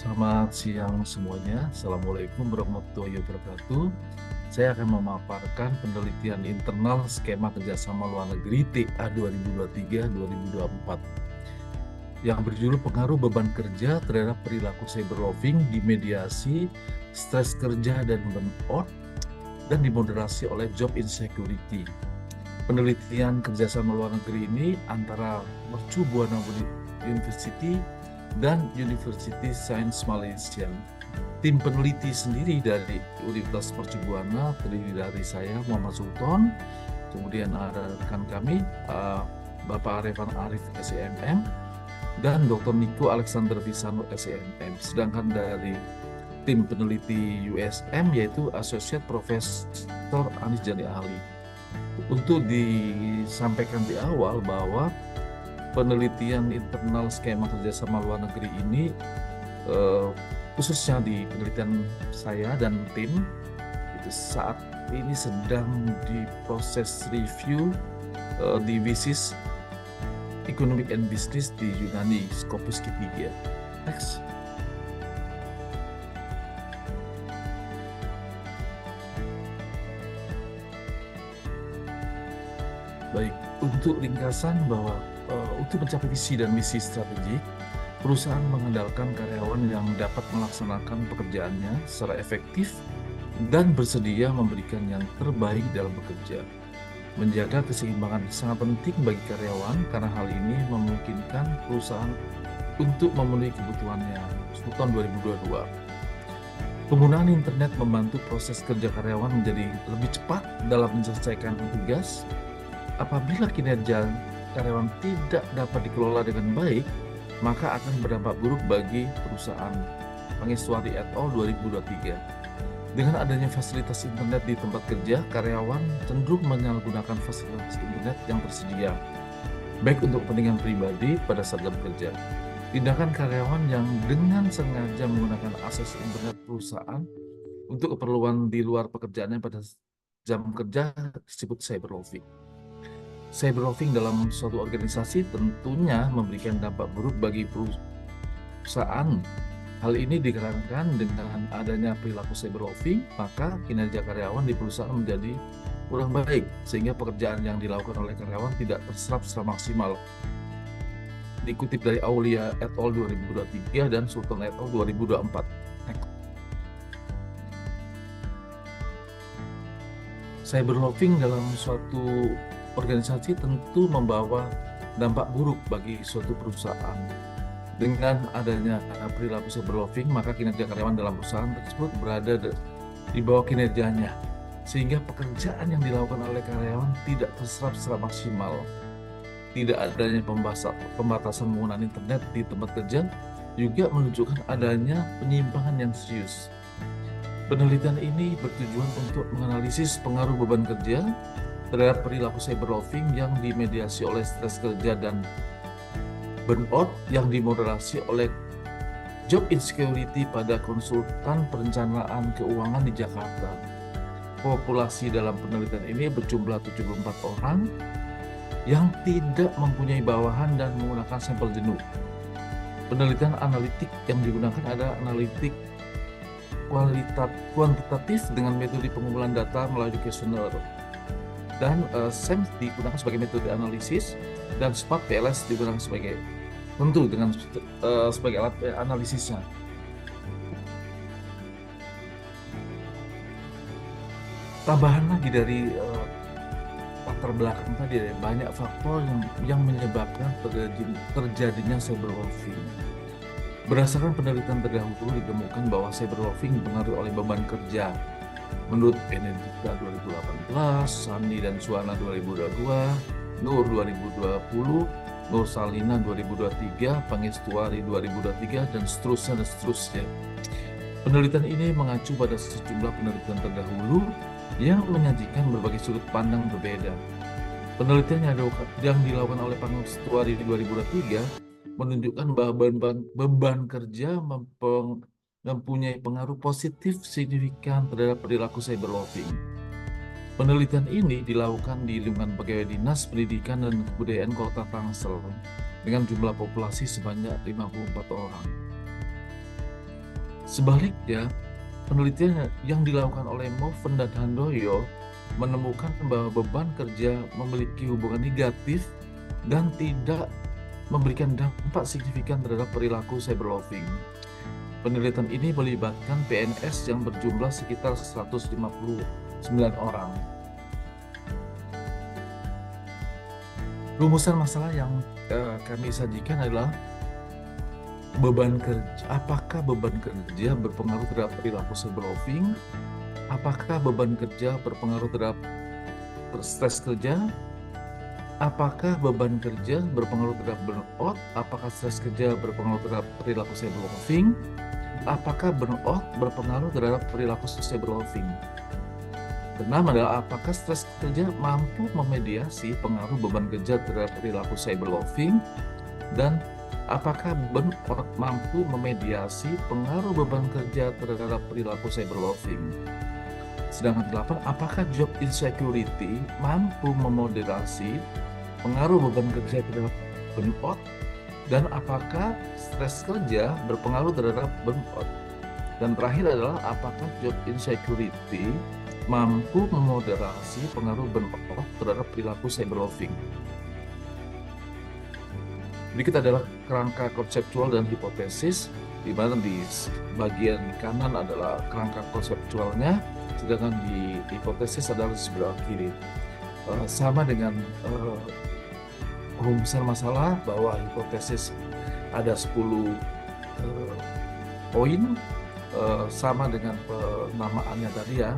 Selamat siang semuanya. Assalamualaikum warahmatullahi wabarakatuh. Saya akan memaparkan penelitian internal skema kerjasama luar negeri TA 2023-2024 yang berjudul pengaruh beban kerja terhadap perilaku cyberloving di mediasi, stres kerja dan burnout, dan dimoderasi oleh job insecurity. Penelitian kerjasama luar negeri ini antara Mercu Buana University dan University Science Malaysia. Tim peneliti sendiri dari Universitas Mercu Buana terdiri dari saya, Muhammad Sultan, kemudian ada rekan kami, Bapak Arifan Arif, SEMM, dan Dr. Niko Alexander Visano, SEMM. Sedangkan dari tim peneliti USM yaitu Associate Professor Anis Jani Ahli. Untuk disampaikan di awal bahwa penelitian internal skema kerjasama luar negeri ini khususnya di penelitian saya dan tim itu saat ini sedang diproses review di WSIS Economic and Business di Yunani, Skopus ketiga. Next. Baik, untuk ringkasan bahwa untuk mencapai visi dan misi strategik, perusahaan mengandalkan karyawan yang dapat melaksanakan pekerjaannya secara efektif dan bersedia memberikan yang terbaik dalam bekerja. Menjaga keseimbangan sangat penting bagi karyawan karena hal ini memungkinkan perusahaan untuk memenuhi kebutuhannya. Tahun 2022. Penggunaan internet membantu proses kerja karyawan menjadi lebih cepat dalam menyelesaikan tugas. Apabila kinerja karyawan tidak dapat dikelola dengan baik, maka akan berdampak buruk bagi perusahaan. Pangestuari et al. 2023. Dengan adanya fasilitas internet di tempat kerja, karyawan cenderung menyalahgunakan fasilitas internet yang tersedia, baik untuk kepentingan pribadi pada saat bekerja. Tindakan karyawan yang dengan sengaja menggunakan akses internet perusahaan untuk keperluan di luar pekerjaannya pada jam kerja disebut cyberloving. Cyberloving dalam suatu organisasi tentunya memberikan dampak buruk bagi perusahaan. Hal ini dikarenakan dengan adanya perilaku cyberloving, maka kinerja karyawan di perusahaan menjadi kurang baik, sehingga pekerjaan yang dilakukan oleh karyawan tidak terserap secara maksimal. Dikutip dari Aulia et al. 2023 dan Sultan et al. 2024. Cyberloving dalam suatu organisasi tentu membawa dampak buruk bagi suatu perusahaan. Dengan adanya perilaku cyberloving, maka kinerja karyawan dalam perusahaan tersebut berada di bawah kinerjanya, sehingga pekerjaan yang dilakukan oleh karyawan tidak terserap secara maksimal. Tidak adanya pembatasan penggunaan internet di tempat kerja juga menunjukkan adanya penyimpangan yang serius. Penelitian ini bertujuan untuk menganalisis pengaruh beban kerja terhadap perilaku cyberloving yang dimediasi oleh stres kerja dan burnout yang dimoderasi oleh job insecurity pada konsultan perencanaan keuangan di Jakarta. Populasi dalam penelitian ini berjumlah 74 orang yang tidak mempunyai bawahan dan menggunakan sampel jenuh. Penelitian analitik yang digunakan adalah analitik kuantitatif dengan metode pengumpulan data melalui kuesioner. Dan SEM digunakan sebagai metode analisis dan SPAT PLS digunakan sebagai tentu dengan sebagai alat analisisnya. Tambahan lagi dari latar belakang tadi, banyak faktor yang menyebabkan terjadinya cyberloving. Berdasarkan penelitian terdahulu ditemukan bahwa cyberloving dipengaruhi oleh beban kerja. Menurut Benedicta 2018, Sani dan Suwana 2022, Nur 2020, Nur Salina 2023, Pangestuari 2023, dan seterusnya. Penelitian ini mengacu pada sejumlah penelitian terdahulu yang menyajikan berbagai sudut pandang berbeda. Penelitian yang dilakukan oleh Pangestuari 2023 menunjukkan bahwa beban kerja mempunyai pengaruh positif signifikan terhadap perilaku cyberloving. Penelitian ini dilakukan di lingkungan pegawai Dinas Pendidikan dan Kebudayaan Kota Tangsel dengan jumlah populasi sebanyak 54 orang. Sebaliknya, penelitian yang dilakukan oleh Moven dan Handoyo menemukan bahwa beban kerja memiliki hubungan negatif dan tidak memberikan dampak signifikan terhadap perilaku cyberloving. Penelitian ini melibatkan PNS yang berjumlah sekitar 159 orang. Rumusan masalah yang kami sajikan adalah beban kerja. Apakah beban kerja berpengaruh terhadap perilaku cyberloving? Apakah beban kerja berpengaruh terhadap stres kerja? Apakah beban kerja berpengaruh terhadap burnout? Apakah stres kerja berpengaruh terhadap perilaku cyberloving? Apakah burnout berpengaruh terhadap perilaku cyberloving? Keenam adalah apakah stres kerja mampu memediasi pengaruh beban kerja terhadap perilaku cyberloving? Dan apakah burnout mampu memediasi pengaruh beban kerja terhadap perilaku cyberloving? Sedangkan 8, apakah job insecurity mampu memoderasi pengaruh beban kerja terhadap burnout? Dan apakah stres kerja berpengaruh terhadap burnout? Dan terakhir adalah apakah job insecurity mampu memoderasi pengaruh burnout terhadap perilaku cyberloving? Berikut adalah kerangka konseptual dan hipotesis, di mana di bagian kanan adalah kerangka konseptualnya, sedangkan di hipotesis adalah di sebelah kiri. Sama dengan rumusan masalah bahwa hipotesis ada 10 poin, sama dengan penamaannya tadi ya,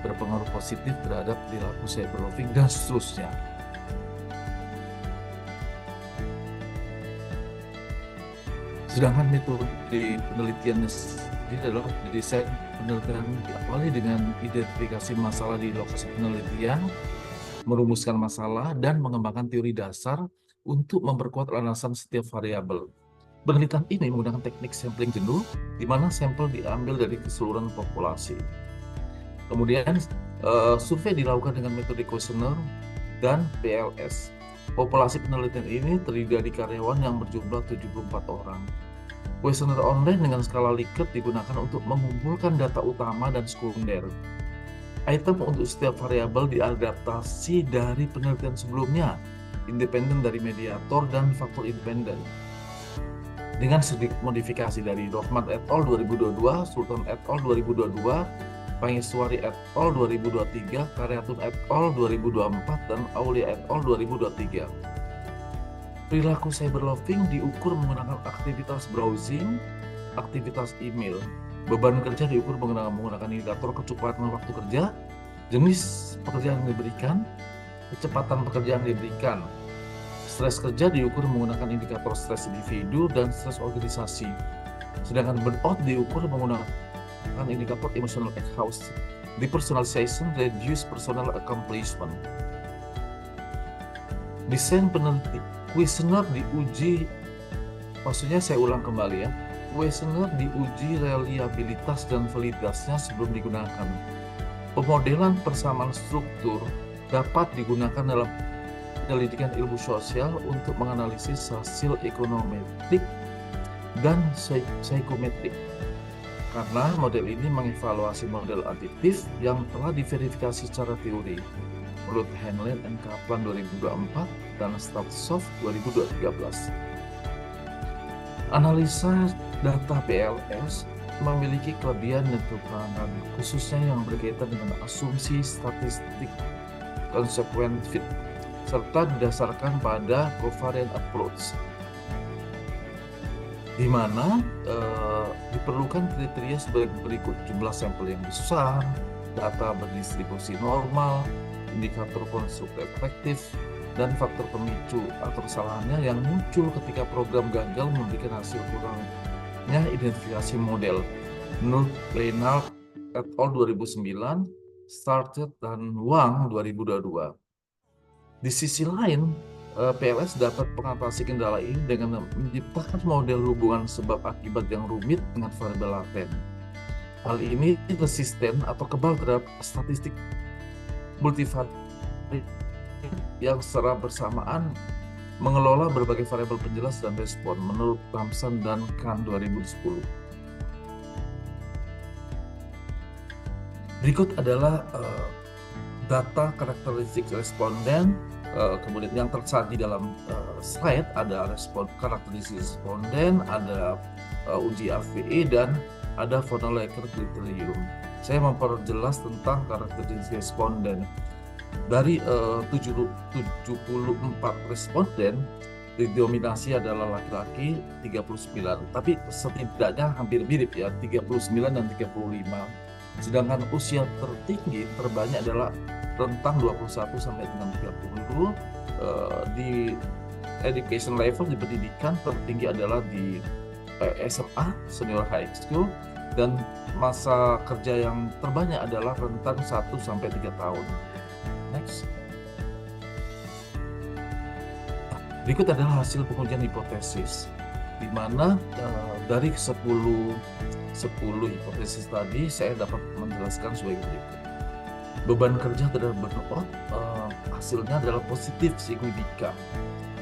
berpengaruh positif terhadap perilaku cyberloving dan seterusnya. Sedangkan metode penelitiannya ini adalah desain penelitian diawali dengan identifikasi masalah di lokasi penelitian, merumuskan masalah, dan mengembangkan teori dasar untuk memperkuat alasan setiap variabel. Penelitian ini menggunakan teknik sampling jenuh, di mana sampel diambil dari keseluruhan populasi. Kemudian, survei dilakukan dengan metode kuesioner dan PLS. Populasi penelitian ini terdiri dari karyawan yang berjumlah 74 orang. Kuesioner online dengan skala Likert digunakan untuk mengumpulkan data utama dan sekunder. Item untuk setiap variabel diadaptasi dari penelitian sebelumnya, independen dari mediator dan faktor independen. Dengan sedikit modifikasi dari Rohmat et al. 2022, Sultan et al. 2022, Pangeswari et al. 2023, Karyatun et al. 2024, dan Aulia et al. 2023. Perilaku cyberloving diukur menggunakan aktivitas browsing, aktivitas email. Beban kerja diukur menggunakan indikator kecepatan waktu kerja, jenis pekerjaan yang diberikan, kecepatan pekerjaan yang diberikan. Stres kerja diukur menggunakan indikator stres individu dan stres organisasi. Sedangkan burnout diukur menggunakan indikator emotional exhaustion, depersonalization, reduce personal accomplishment. Desain peneliti kuesioner diuji, maksudnya saya ulang kembali ya, kuesioner diuji reliabilitas dan validitasnya sebelum digunakan. Pemodelan persamaan struktur dapat digunakan dalam penyelidikan ilmu sosial untuk menganalisis hasil ekonometrik dan psikometrik. Karena model ini mengevaluasi model adiktif yang telah diverifikasi secara teori menurut Henley dan Kaplan 2024 dan Statsoft 2013. Analisa data PLS memiliki kelebihan dan kekurangan, khususnya yang berkaitan dengan asumsi statistik consequent fit, serta didasarkan pada covariant approach, di mana diperlukan kriteria sebagai berikut: jumlah sampel yang besar, data berdistribusi normal, indikator konstruksi efektif, dan faktor pemicu atau kesalahannya yang muncul ketika program gagal memberikan hasil kurangnya identifikasi model. Menurut Reynald et al. 2009, Started dan Wang 2022. Di sisi lain, PLS dapat mengatasi kendala ini dengan menciptakan model hubungan sebab akibat yang rumit dengan variabel laten. Hal ini resisten atau kebal terhadap statistik multivariat yang secara bersamaan mengelola berbagai variabel penjelas dan respon menurut Thompson dan Kahn 2010. Berikut adalah data karakteristik responden. Kemudian yang tersaji dalam slide ada karakteristik responden, ada uji AVE, dan ada Vonnegut kriterium. Saya memperjelas tentang karakteristik responden. Dari 74 responden, didominasi adalah laki-laki 39, tapi setidaknya hampir mirip ya, 39 dan 35. Sedangkan usia tertinggi terbanyak adalah rentang 21 sampai dengan 30. Di education level, di pendidikan tertinggi adalah di SMA, senior high school, dan masa kerja yang terbanyak adalah rentang 1 sampai 3 tahun. Next. Berikut adalah hasil pengujian hipotesis, di mana dari 10 hipotesis tadi saya dapat menjelaskan sebagai berikut. Beban kerja terhadap burnout hasilnya adalah positif signifikan.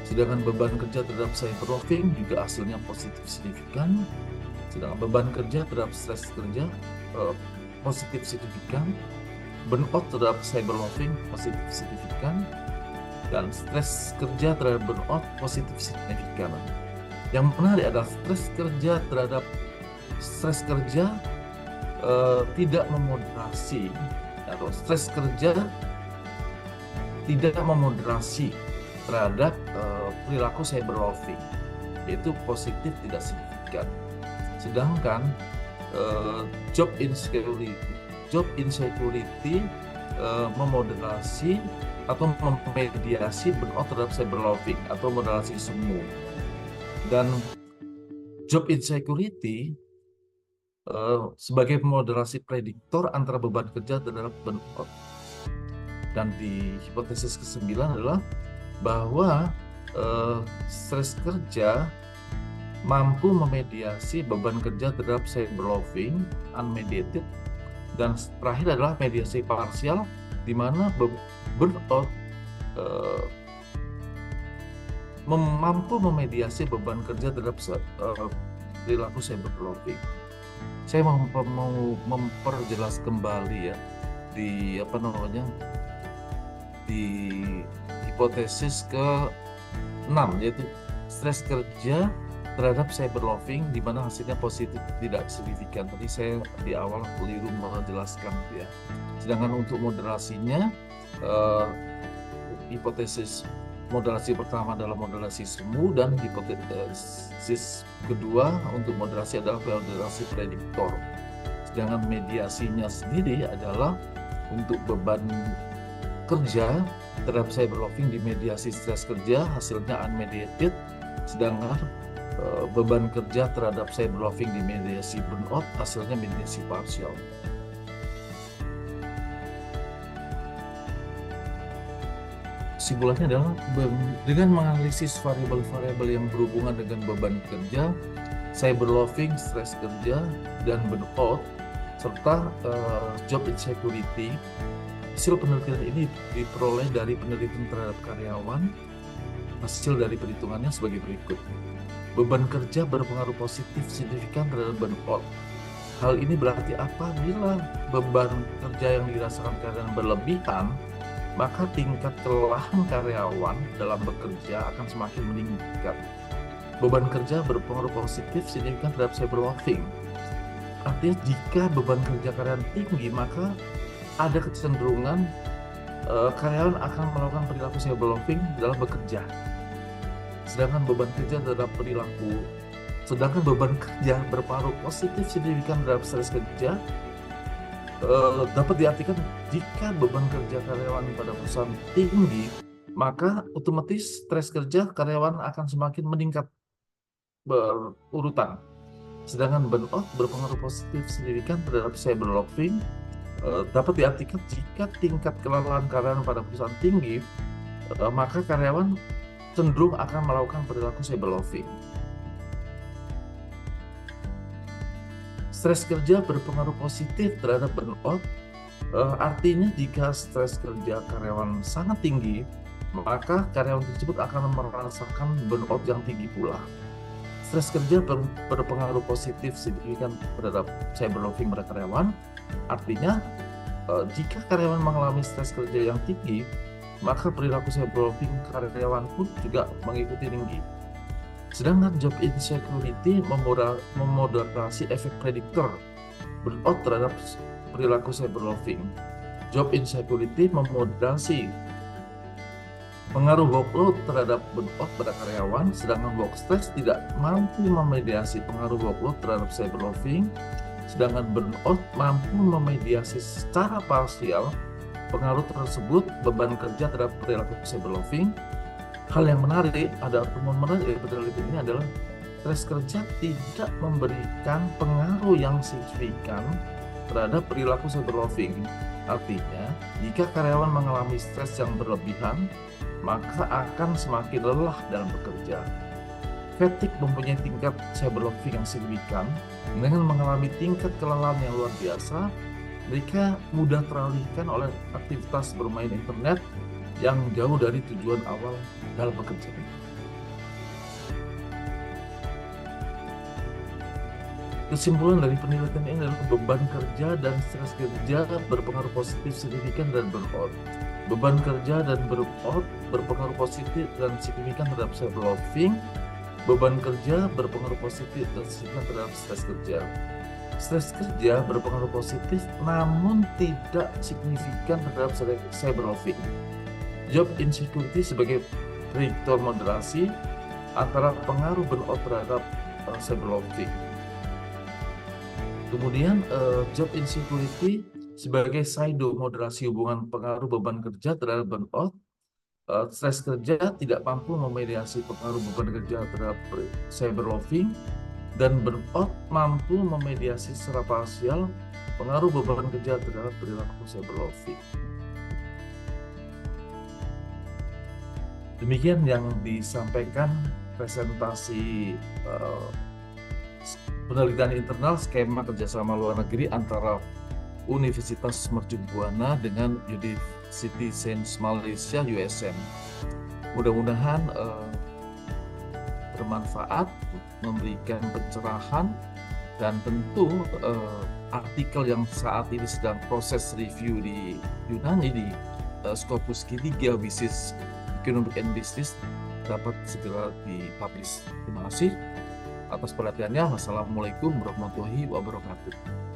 Sedangkan beban kerja terhadap cyberloving juga hasilnya positif signifikan. Sedangkan beban kerja terhadap stres kerja positif signifikan. Burnout terhadap cyberloving positif signifikan. Dan stres kerja terhadap burnout positif signifikan. Yang menarik adalah stres kerja tidak memoderasi, atau stres kerja tidak memoderasi terhadap perilaku cyberloving, yaitu positif tidak signifikan. Sedangkan job insecurity memoderasi atau memediasi burnout terhadap cyberloving atau moderasi semu. Dan job insecurity sebagai moderasi prediktor antara beban kerja terhadap burnout. Dan di hipotesis ke-9 adalah bahwa stres kerja mampu memediasi beban kerja terhadap cyberloving unmediated. Dan terakhir adalah mediasi parsial, di mana burnout mampu memediasi beban kerja terhadap perilaku cyberloving. Saya mau memperjelas kembali ya di di hipotesis ke-6, yaitu stres kerja terhadap cyberloving, di mana hasilnya positif tidak signifikan. Tadi saya di awal keliru menjelaskan ya. Sedangkan untuk moderasinya, hipotesis moderasi pertama adalah moderasi semu, dan hipotesis kedua untuk moderasi adalah moderasi prediktor. Sedangkan mediasinya sendiri adalah untuk beban kerja terhadap cyberloving di mediasi stres kerja hasilnya unmediated, sedangkan beban kerja terhadap cyberloving di mediasi burnout hasilnya mediasi parsial. Kesimpulannya adalah dengan menganalisis variabel-variabel yang berhubungan dengan beban kerja, cyberloving, stres kerja, dan burnout, serta job insecurity, hasil penelitian ini diperoleh dari penelitian terhadap karyawan. Hasil dari perhitungannya sebagai berikut. Beban kerja berpengaruh positif signifikan terhadap burnout. Hal ini berarti apabila beban kerja yang dirasakan karyawan berlebihan, maka tingkat kelelahan karyawan dalam bekerja akan semakin meningkat. Beban kerja berpengaruh positif signifikan terhadap cyberloving. Artinya jika beban kerja karyawan tinggi, maka ada kecenderungan karyawan akan melakukan perilaku cyberloving dalam bekerja. Sedangkan beban kerja berpengaruh positif signifikan terhadap stres kerja, dapat diartikan jika beban kerja karyawan pada perusahaan tinggi, maka otomatis stres kerja karyawan akan semakin meningkat berurutan. Sedangkan burnout berpengaruh positif signifikan terhadap cyberloving, dapat diartikan jika tingkat kelelahan karyawan pada perusahaan tinggi, maka karyawan cenderung akan melakukan perilaku cyberloving. Stres kerja berpengaruh positif terhadap burnout, artinya jika stres kerja karyawan sangat tinggi, maka karyawan tersebut akan merasakan burnout yang tinggi pula. Stres kerja berpengaruh positif signifikan terhadap cyberloving pada karyawan, artinya Jika karyawan mengalami stres kerja yang tinggi, maka perilaku cyberwolfing karyawan pun juga mengikuti tinggi. Sedangkan job insecurity memoderasi efek prediktor burnout terhadap perilaku cyberwolfing. Job insecurity memoderasi pengaruh workload terhadap burnout pada karyawan, sedangkan work stress tidak mampu memediasi pengaruh workload terhadap cyberwolfing, sedangkan burnout mampu memediasi secara parsial pengaruh tersebut beban kerja terhadap perilaku cyberwolfing. Hal yang menarik, ada temuan menarik dari penelitian ini adalah stres kerja tidak memberikan pengaruh yang signifikan terhadap perilaku cyberwolfing. Artinya, jika karyawan mengalami stres yang berlebihan, maka akan semakin lelah dalam bekerja. Fatigue mempunyai tingkat cyberwolfing yang signifikan. Dengan mengalami tingkat kelelahan yang luar biasa, mereka mudah teralihkan oleh aktivitas bermain internet yang jauh dari tujuan awal dalam bekerja. Kesimpulan dari penelitian ini adalah beban kerja dan stres kerja berpengaruh positif signifikan dan burnout. Beban kerja dan burnout berpengaruh positif dan signifikan terhadap cyberwolfing. Beban kerja berpengaruh positif dan signifikan terhadap stres kerja. Stres kerja berpengaruh positif namun tidak signifikan terhadap cyberwolfing. Job insecurity sebagai prediktor moderasi antara pengaruh burnout terhadap cyberwolfing. Kemudian job insecurity sebagai pseudo moderasi hubungan pengaruh beban kerja terhadap burnout. Stres kerja tidak mampu memediasi pengaruh beban kerja terhadap cyberwolfing, dan burnout mampu memediasi secara parsial pengaruh beban kerja terhadap perilaku cyberwolfing. Demikian yang disampaikan presentasi penelitian internal skema kerjasama luar negeri antara Universitas Mercu Buana dengan University Sains Malaysia USM. Mudah-mudahan bermanfaat, memberikan pencerahan, dan tentu artikel yang saat ini sedang proses review di Yunani di Scopus Q3 Business Economic and Business dapat segera dipublish. Terima kasih atas perhatiannya. Wassalamualaikum warahmatullahi wabarakatuh.